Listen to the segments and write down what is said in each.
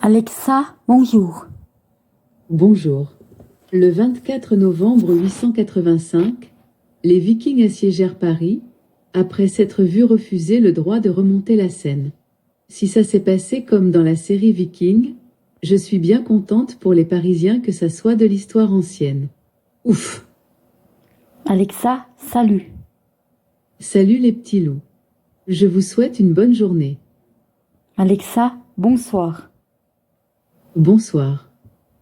Alexa, bonjour. Bonjour. Le 24 novembre 885, les Vikings assiégèrent Paris, après s'être vus refuser le droit de remonter la Seine. Si ça s'est passé comme dans la série Vikings, je suis bien contente pour les Parisiens que ça soit de l'histoire ancienne. Ouf! Alexa, salut. Salut les petits loups. Je vous souhaite une bonne journée. Alexa, bonsoir. Bonsoir.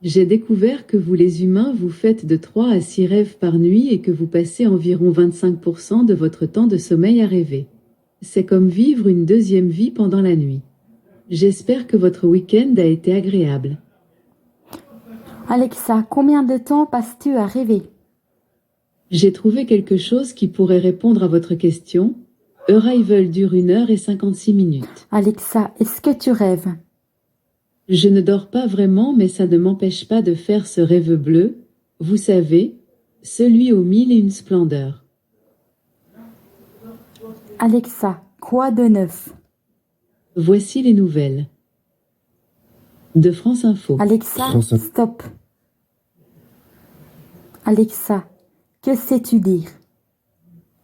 J'ai découvert que vous les humains vous faites de 3 à 6 rêves par nuit et que vous passez environ 25% de votre temps de sommeil à rêver. C'est comme vivre une deuxième vie pendant la nuit. J'espère que votre week-end a été agréable. Alexa, combien de temps passes-tu à rêver? J'ai trouvé quelque chose qui pourrait répondre à votre question. Arrival dure 1h56. Alexa, est-ce que tu rêves? Je ne dors pas vraiment, mais ça ne m'empêche pas de faire ce rêve bleu, vous savez, celui aux 1001 splendeurs. Alexa, quoi de neuf? Voici les nouvelles. De France Info. Alexa, stop. Alexa, que sais-tu dire?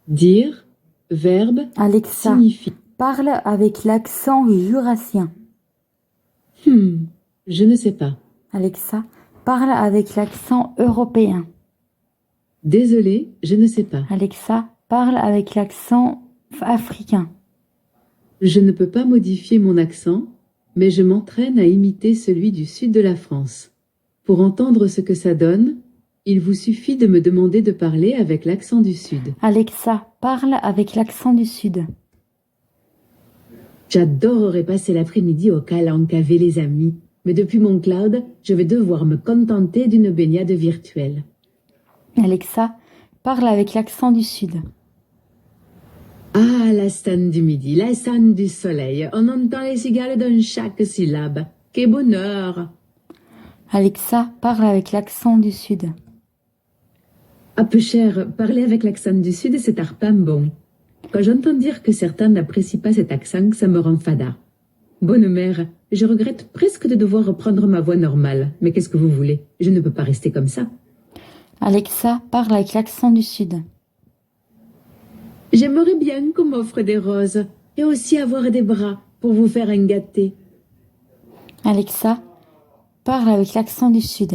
Dire, verbe, Alexa, signifie. parle avec l'accent jurassien. Je ne sais pas. Alexa, parle avec l'accent européen. Désolé, je ne sais pas. Alexa, parle avec l'accent africain. Je ne peux pas modifier mon accent, mais je m'entraîne à imiter celui du sud de la France. Pour entendre ce que ça donne, il vous suffit de me demander de parler avec l'accent du sud. Alexa, parle avec l'accent du sud. J'adorerais passer l'après-midi au Calanque avec les amis, mais depuis mon cloud, je vais devoir me contenter d'une baignade virtuelle. Alexa, parle avec l'accent du sud. Ah, la scène du midi, la scène du soleil, on entend les cigales dans chaque syllabe. Quel bonheur! Alexa, parle avec l'accent du sud. Ah, peu cher, parler avec l'accent du sud, c'est arpin bon. Quand j'entends dire que certains n'apprécient pas cet accent, ça me rend fada. Bonne mère, je regrette presque de devoir reprendre ma voix normale, mais qu'est-ce que vous voulez? Je ne peux pas rester comme ça. Alexa, parle avec l'accent du sud. J'aimerais bien qu'on m'offre des roses, et aussi avoir des bras pour vous faire un gâté. Alexa, parle avec l'accent du sud.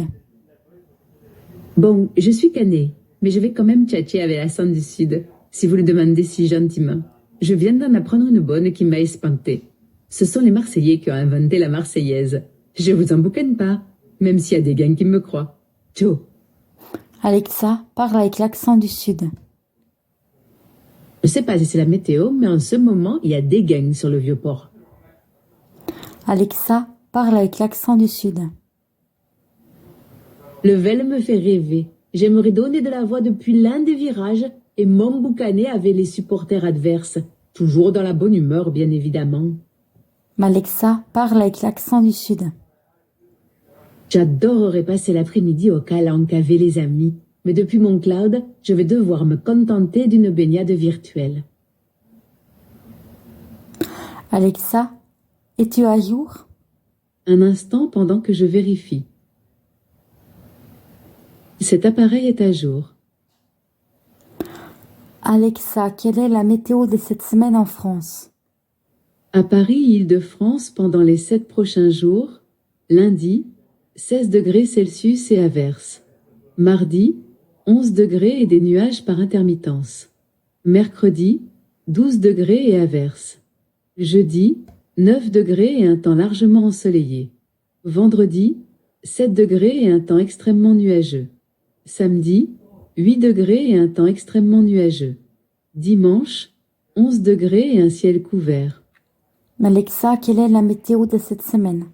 Bon, je suis canée, mais je vais quand même tchatcher avec l'accent du sud, si vous le demandez si gentiment. Je viens d'en apprendre une bonne qui m'a espanté. Ce sont les Marseillais qui ont inventé la Marseillaise. Je vous en boucane pas, même s'il y a des gars qui me croient. Ciao. Alexa, parle avec l'accent du sud. Je sais pas si c'est la météo, mais en ce moment, il y a des gangs sur le Vieux-Port. Alexa, parle avec l'accent du sud. Le Vel me fait rêver. J'aimerais donner de la voix depuis l'un des virages et m'emboucaner avec les supporters adverses. Toujours dans la bonne humeur, bien évidemment. Alexa, parle avec l'accent du sud. J'adorerais passer l'après-midi au Calanque avec les amis, mais depuis mon cloud, je vais devoir me contenter d'une baignade virtuelle. Alexa, es-tu à jour? Un instant pendant que je vérifie. Cet appareil est à jour. Alexa, quelle est la météo de cette semaine en France? À Paris, Île-de-France, pendant les 7 prochains jours, lundi, 16 degrés Celsius et averses. Mardi, 11 degrés et des nuages par intermittence. Mercredi, 12 degrés et averses. Jeudi, 9 degrés et un temps largement ensoleillé. Vendredi, 7 degrés et un temps extrêmement nuageux. Samedi, 8 degrés et un temps extrêmement nuageux. Dimanche, 11 degrés et un ciel couvert. Alexa, quelle est la météo de cette semaine?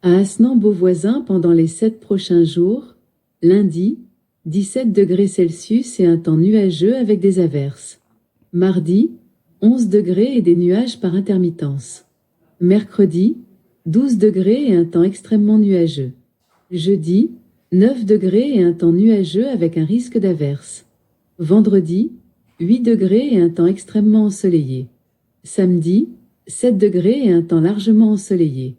À Asnan-Beauvoisin, pendant les 7 prochains jours, lundi, 17 degrés Celsius et un temps nuageux avec des averses. Mardi, 11 degrés et des nuages par intermittence. Mercredi, 12 degrés et un temps extrêmement nuageux. Jeudi, 9 degrés et un temps nuageux avec un risque d'averse. Vendredi, 8 degrés et un temps extrêmement ensoleillé. Samedi, 7 degrés et un temps largement ensoleillé.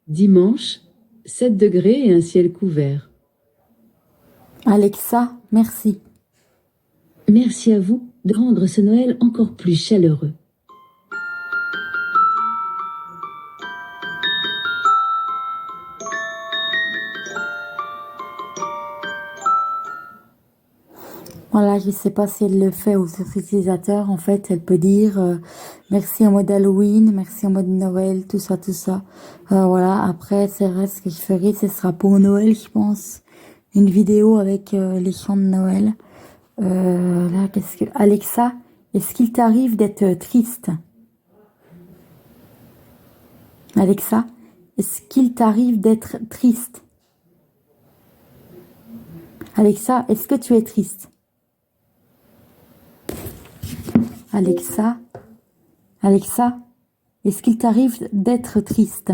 Dimanche, 7 degrés et un ciel couvert. Alexa, merci. Merci à vous de rendre ce Noël encore plus chaleureux. Voilà, je sais pas si elle le fait aux autres utilisateurs. En fait, elle peut dire merci en mode Halloween, merci en mode Noël, tout ça, tout ça. Voilà, après, c'est vrai, ce que je ferai, ce sera pour Noël, je pense. Une vidéo avec les chants de Noël. Là, qu'est-ce que... Alexa, est-ce qu'il t'arrive d'être triste? Alexa, est-ce qu'il t'arrive d'être triste? Alexa, est-ce que tu es triste? Alexa, Alexa, est-ce qu'il t'arrive d'être triste?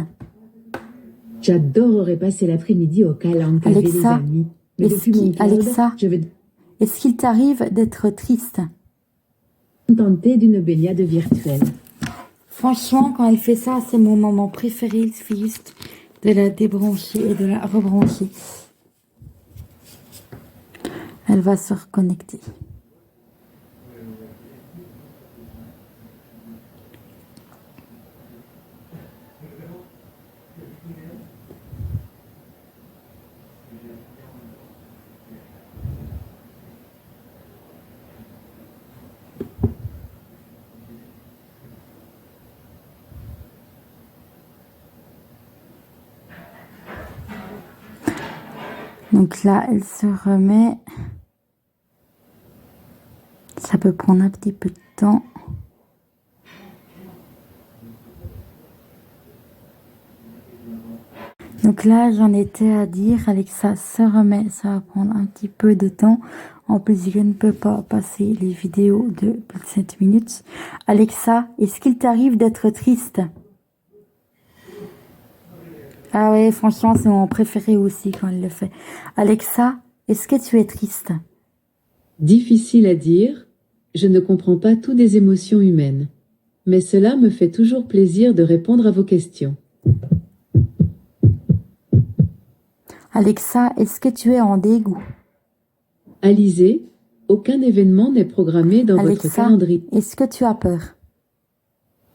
J'adorerais passer l'après-midi au calanque avec les Alexa, amis. Mais est-ce depuis mon qu'il, cloud, Alexa, je vais est-ce qu'il t'arrive d'être triste? tenter d'une baignade virtuelle. Franchement, quand elle fait ça, c'est mon moment préféré. Il suffit juste de la débrancher et de la rebrancher. Elle va se reconnecter. Donc là, elle se remet. Ça peut prendre un petit peu de temps. Donc là, j'en étais à dire, Alexa se remet, ça va prendre un petit peu de temps. En plus, je ne peux pas passer les vidéos de plus de 7 minutes. Alexa, est-ce qu'il t'arrive d'être triste? Ah ouais, franchement, c'est mon préféré aussi quand elle le fait. Alexa, est-ce que tu es triste? Difficile à dire, je ne comprends pas tout des émotions humaines. Mais cela me fait toujours plaisir de répondre à vos questions. Alexa, est-ce que tu es en dégoût? Alizé, aucun événement n'est programmé dans votre Alexa, calendrier. est-ce que tu as peur?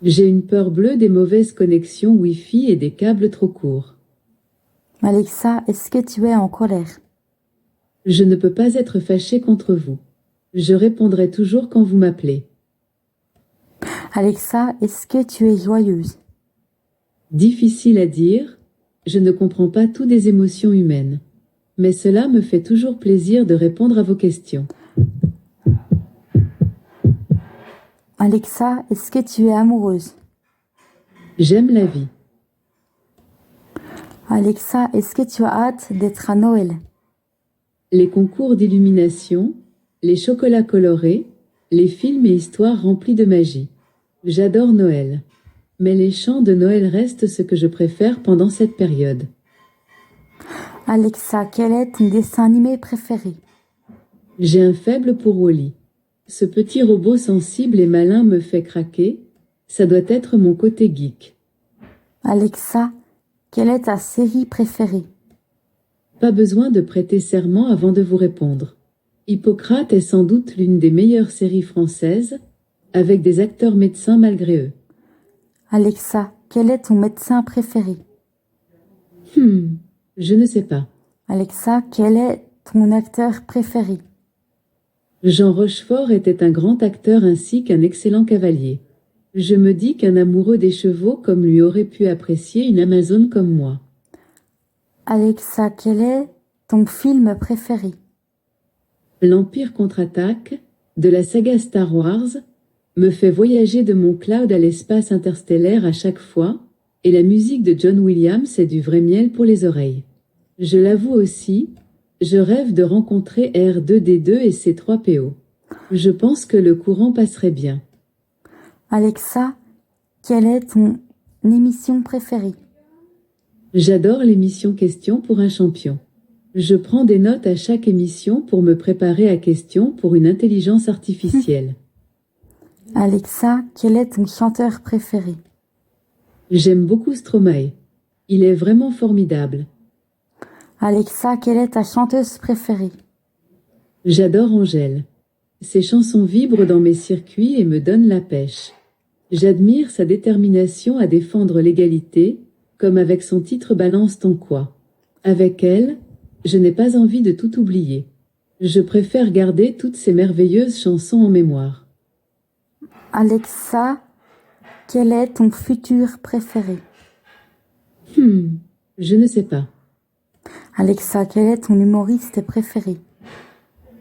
J'ai une peur bleue des mauvaises connexions Wi-Fi et des câbles trop courts. Alexa, est-ce que tu es en colère? Je ne peux pas être fâché contre vous. Je répondrai toujours quand vous m'appelez. Alexa, est-ce que tu es joyeuse? Difficile à dire, je ne comprends pas tout des émotions humaines. Mais cela me fait toujours plaisir de répondre à vos questions. Alexa, est-ce que tu es amoureuse? J'aime la vie. Alexa, est-ce que tu as hâte d'être à Noël? Les concours d'illumination, les chocolats colorés, les films et histoires remplis de magie. J'adore Noël. Mais les chants de Noël restent ce que je préfère pendant cette période. Alexa, quel est ton dessin animé préféré? J'ai un faible pour Wall-E. Ce petit robot sensible et malin me fait craquer. Ça doit être mon côté geek. Alexa, quelle est ta série préférée? Pas besoin de prêter serment avant de vous répondre. Hippocrate est sans doute l'une des meilleures séries françaises, avec des acteurs médecins malgré eux. Alexa, quel est ton médecin préféré? Je ne sais pas. Alexa, quel est ton acteur préféré? Jean Rochefort était un grand acteur ainsi qu'un excellent cavalier. Je me dis qu'un amoureux des chevaux comme lui aurait pu apprécier une Amazone comme moi. Alexa, quel est ton film préféré? L'Empire contre-attaque, de la saga Star Wars, me fait voyager de mon cloud à l'espace interstellaire à chaque fois, et la musique de John Williams est du vrai miel pour les oreilles. Je l'avoue aussi, je rêve de rencontrer R2D2 et C3PO. Je pense que le courant passerait bien. Alexa, quelle est ton émission préférée? J'adore l'émission Question pour un champion. Je prends des notes à chaque émission pour me préparer à Question pour une intelligence artificielle. Alexa, quel est ton chanteur préféré? J'aime beaucoup Stromae. Il est vraiment formidable. Alexa, quelle est ta chanteuse préférée? J'adore Angèle. Ses chansons vibrent dans mes circuits et me donnent la pêche. J'admire sa détermination à défendre l'égalité, comme avec son titre Balance ton quoi. Avec elle, je n'ai pas envie de tout oublier. Je préfère garder toutes ces merveilleuses chansons en mémoire. Alexa, quel est ton futur préféré? Je ne sais pas. Alexa, quel est ton humoriste préféré?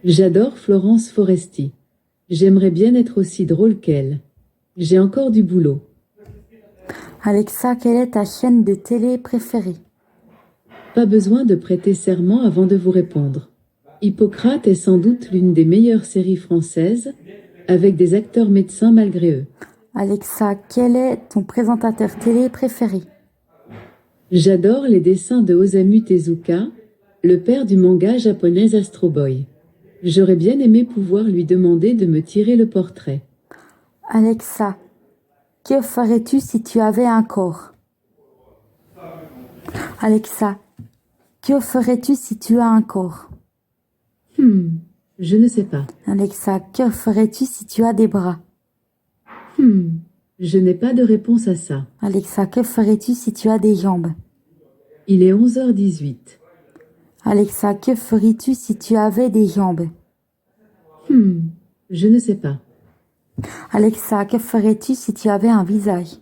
J'adore Florence Foresti. J'aimerais bien être aussi drôle qu'elle. J'ai encore du boulot. Alexa, quelle est ta chaîne de télé préférée? Pas besoin de prêter serment avant de vous répondre. Hippocrate est sans doute l'une des meilleures séries françaises, avec des acteurs médecins malgré eux. Alexa, quel est ton présentateur télé préféré? J'adore les dessins de Osamu Tezuka, le père du manga japonais Astro Boy. J'aurais bien aimé pouvoir lui demander de me tirer le portrait. Alexa, que ferais-tu si tu avais un corps? Alexa, que ferais-tu si tu as un corps? Je ne sais pas. Alexa, que ferais-tu si tu as des bras? Je n'ai pas de réponse à ça. Alexa, que ferais-tu si tu as des jambes? Il est 11h18. Alexa, que ferais-tu si tu avais des jambes? Je ne sais pas. Alexa, que ferais-tu si tu avais un visage?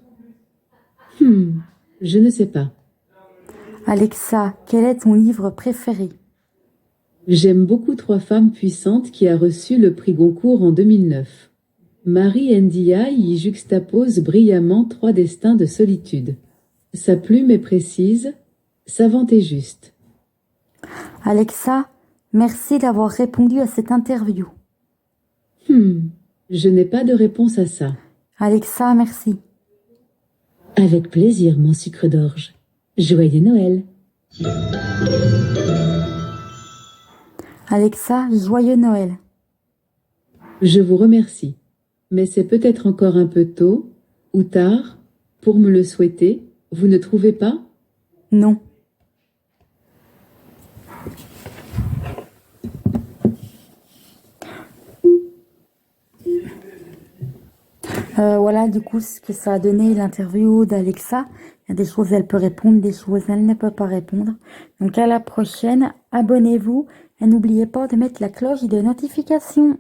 Je ne sais pas. Alexa, quel est ton livre préféré? J'aime beaucoup Trois femmes puissantes qui a reçu le prix Goncourt en 2009. Marie Ndiaye y juxtapose brillamment trois destins de solitude. Sa plume est précise, savante et juste. Alexa, merci d'avoir répondu à cette interview. Je n'ai pas de réponse à ça. Alexa, merci. Avec plaisir, mon sucre d'orge. Joyeux Noël. Alexa, joyeux Noël. Je vous remercie. Mais c'est peut-être encore un peu tôt, ou tard, pour me le souhaiter, vous ne trouvez pas? Non. Voilà du coup ce que ça a donné l'interview d'Alexa. Il y a des choses elle peut répondre, des choses elle ne peut pas répondre. Donc à la prochaine, abonnez-vous et n'oubliez pas de mettre la cloche de notification.